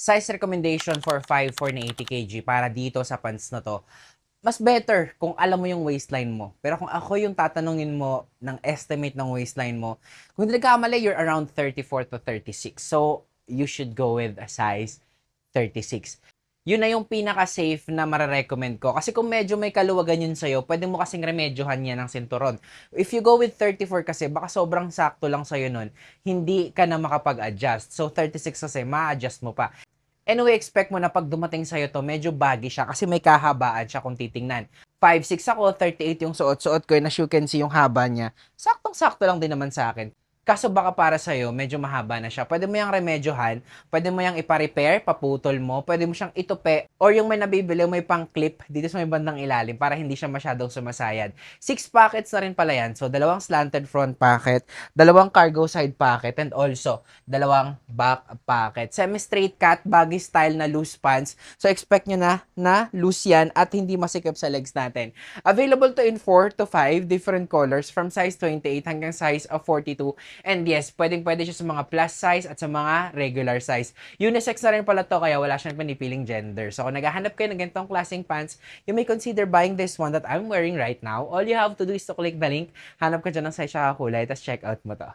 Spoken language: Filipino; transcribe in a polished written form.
size recommendation for 5'4" na 80 kg para dito sa pants na to, mas better kung alam mo yung waistline mo. Pero kung ako yung tatanungin mo ng estimate ng waistline mo, kung hindi nagkamali, you're around 34 to 36. So, you should go with a size 36. Yun na yung pinaka-safe na mararecommend ko. Kasi kung medyo may kaluwagan yun sa'yo, pwede mo kasing remedyohan yan ng sinturon. If you go with 34 kasi, baka sobrang sakto lang sa'yo nun, hindi ka na makapag-adjust. So, 36 kasi, ma-adjust mo pa. Anyway, expect mo na pag dumating sa'yo to, medyo baggy siya kasi may kahabaan siya kung titingnan. 5'6 ako, 38 yung suot-suot ko, and as you can see yung haba niya, saktong-sakto lang din naman sa akin. Kaso baka para sa'yo, medyo mahaba na siya. Pwede mo yung remedyohan, pwede mo yung ipa-repair, paputol mo, pwede mo siyang itupi, or yung may nabibili, may pang-clip dito sa may bandang ilalim para hindi siya masyadong sumasayad. 6 pockets na rin pala yan. So, dalawang slanted front pocket, dalawang cargo side pocket, and also, dalawang back pocket. Semi-straight cut, baggy style na loose pants. So, expect nyo na loose yan at hindi masikip sa legs natin. Available to in 4 to 5 different colors from size 28 hanggang size of 42. And yes, pwedeng-pwede siya sa mga plus size at sa mga regular size. Unisex na rin pala to, kaya wala siyang pinipiling gender. So kung naghahanap kayo ng ganitong klaseng pants, you may consider buying this one that I'm wearing right now. All you have to do is to click the link, hanap ka dyan ng size siya kulay, tapos check out mo to.